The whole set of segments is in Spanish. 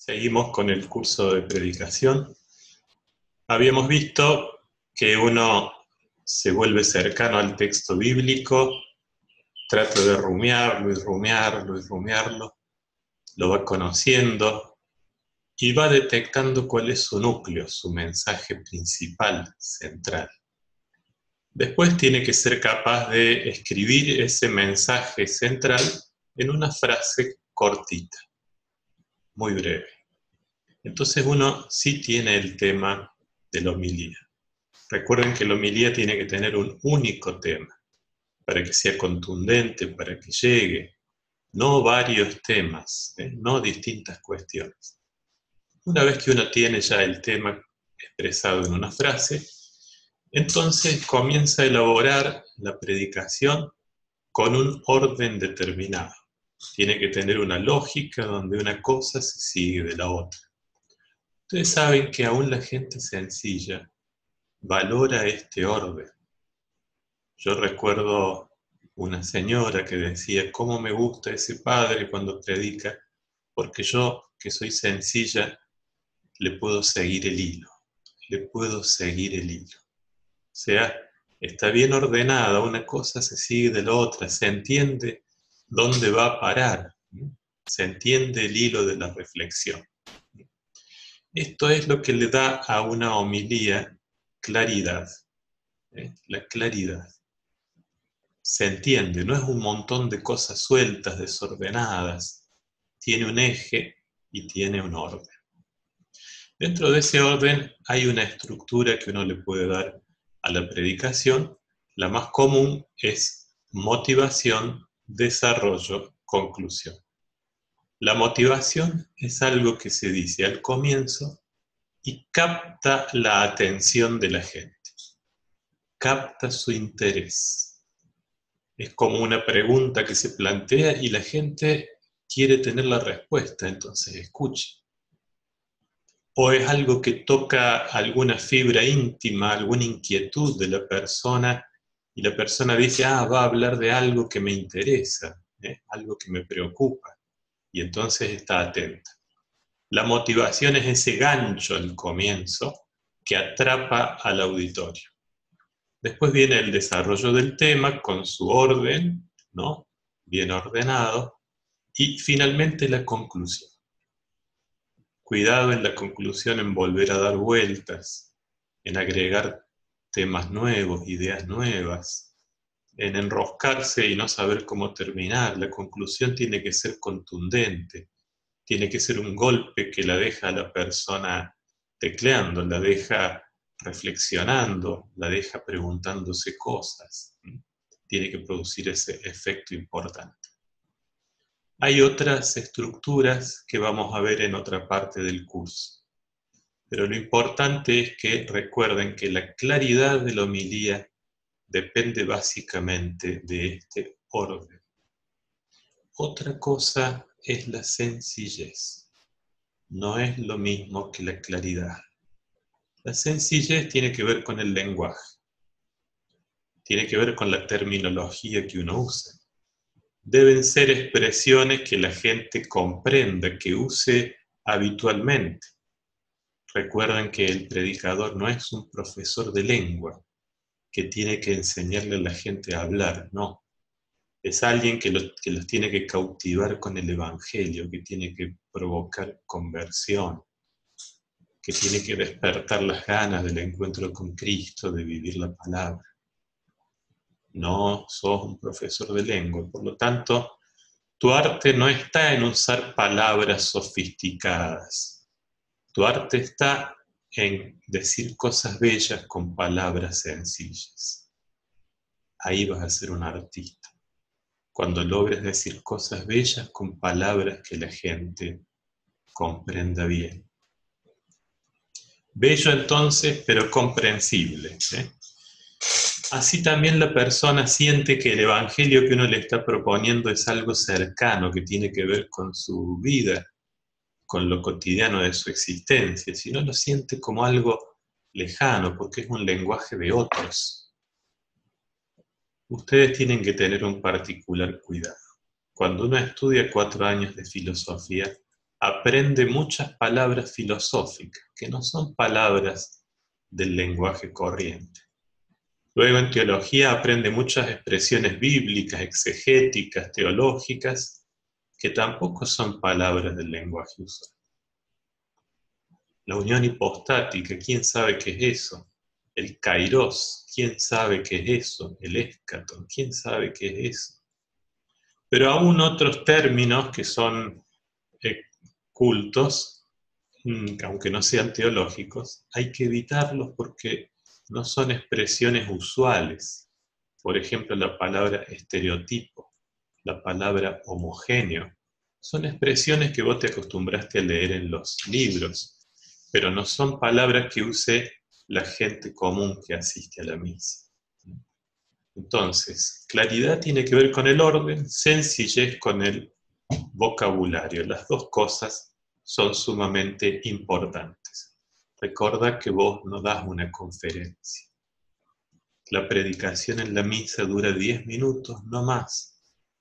Seguimos con el curso de predicación. Habíamos visto que uno se vuelve cercano al texto bíblico, trata de rumiarlo y rumiarlo y rumiarlo, lo va conociendo y va detectando cuál es su núcleo, su mensaje principal, central. Después tiene que ser capaz de escribir ese mensaje central en una frase cortita, muy breve. Entonces uno sí tiene el tema de la homilía. Recuerden que la homilía tiene que tener un único tema, para que sea contundente, para que llegue, no varios temas, no distintas cuestiones. Una vez que uno tiene ya el tema expresado en una frase, entonces comienza a elaborar la predicación con un orden determinado. Tiene que tener una lógica donde una cosa se sigue de la otra. Ustedes saben que aún la gente sencilla valora este orden. Yo recuerdo una señora que decía, ¿cómo me gusta ese padre cuando predica? Porque yo, que soy sencilla, le puedo seguir el hilo. Le puedo seguir el hilo. O sea, está bien ordenada, una cosa se sigue de la otra, se entiende dónde va a parar, se entiende el hilo de la reflexión. Esto es lo que le da a una homilía claridad, la claridad. Se entiende, no es un montón de cosas sueltas, desordenadas, tiene un eje y tiene un orden. Dentro de ese orden hay una estructura que uno le puede dar a la predicación. La más común es motivación, desarrollo, conclusión. La motivación es algo que se dice al comienzo y capta la atención de la gente, capta su interés. Es como una pregunta que se plantea y la gente quiere tener la respuesta, entonces escucha. O es algo que toca alguna fibra íntima, alguna inquietud de la persona, y la persona dice, va a hablar de algo que me interesa, algo que me preocupa, y entonces está atenta. La motivación es ese gancho al comienzo que atrapa al auditorio. Después viene el desarrollo del tema con su orden, ¿no? Bien ordenado, y finalmente la conclusión. Cuidado en la conclusión en volver a dar vueltas, en agregar temas nuevos, ideas nuevas, en enroscarse y no saber cómo terminar. La conclusión tiene que ser contundente, tiene que ser un golpe que la deja a la persona tecleando, la deja reflexionando, la deja preguntándose cosas. Tiene que producir ese efecto importante. Hay otras estructuras que vamos a ver en otra parte del curso, pero lo importante es que recuerden que la claridad de la homilía depende básicamente de este orden. Otra cosa es la sencillez. No es lo mismo que la claridad. La sencillez tiene que ver con el lenguaje, tiene que ver con la terminología que uno usa. Deben ser expresiones que la gente comprenda, que use habitualmente. Recuerden que el predicador no es un profesor de lengua que tiene que enseñarle a la gente a hablar, no. Es alguien que los tiene que cautivar con el evangelio, que tiene que provocar conversión, que tiene que despertar las ganas del encuentro con Cristo, de vivir la palabra. No sos un profesor de lengua, por lo tanto, tu arte no está en usar palabras sofisticadas. Tu arte está en decir cosas bellas con palabras sencillas. Ahí vas a ser un artista. Cuando logres decir cosas bellas con palabras que la gente comprenda bien. Bello entonces, pero comprensible. Así también la persona siente que el evangelio que uno le está proponiendo es algo cercano, que tiene que ver con su vida, con lo cotidiano de su existencia, si no lo siente como algo lejano, porque es un lenguaje de otros. Ustedes tienen que tener un particular cuidado. Cuando uno estudia 4 años de filosofía, aprende muchas palabras filosóficas, que no son palabras del lenguaje corriente. Luego en teología aprende muchas expresiones bíblicas, exegéticas, teológicas, que tampoco son palabras del lenguaje usual. La unión hipostática, ¿quién sabe qué es eso? El kairos, ¿quién sabe qué es eso? El eschaton, ¿quién sabe qué es eso? Pero aún otros términos que son cultos, aunque no sean teológicos, hay que evitarlos porque no son expresiones usuales. Por ejemplo, la palabra estereotipo, la palabra homogéneo, son expresiones que vos te acostumbraste a leer en los libros, pero no son palabras que use la gente común que asiste a la misa. Entonces, claridad tiene que ver con el orden, sencillez con el vocabulario. Las dos cosas son sumamente importantes. Recuerda que vos no das una conferencia. La predicación en la misa dura 10 minutos, no más.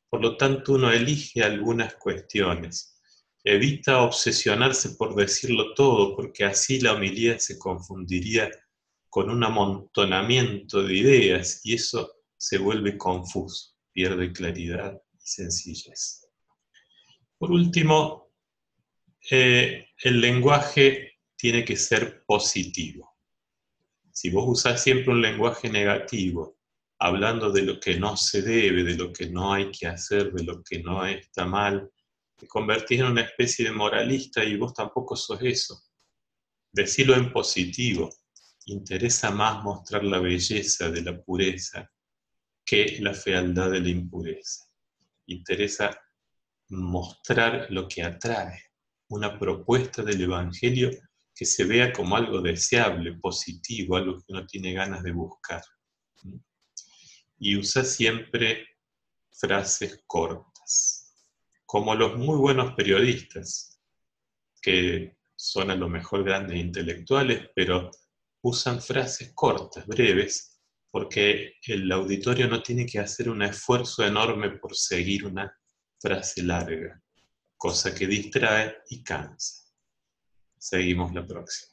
Por lo tanto, uno elige algunas cuestiones. Evita obsesionarse por decirlo todo, porque así la homilía se confundiría con un amontonamiento de ideas y eso se vuelve confuso, pierde claridad y sencillez. Por último, el lenguaje tiene que ser positivo. Si vos usás siempre un lenguaje negativo, hablando de lo que no se debe, de lo que no hay que hacer, de lo que no está mal, te convertís en una especie de moralista y vos tampoco sos eso. Decilo en positivo. Interesa más mostrar la belleza de la pureza que la fealdad de la impureza. Interesa mostrar lo que atrae, una propuesta del Evangelio que se vea como algo deseable, positivo, algo que uno tiene ganas de buscar. Y usa siempre frases cortas, como los muy buenos periodistas, que son a lo mejor grandes intelectuales, pero usan frases cortas, breves, porque el auditorio no tiene que hacer un esfuerzo enorme por seguir una frase larga, cosa que distrae y cansa. Seguimos la próxima.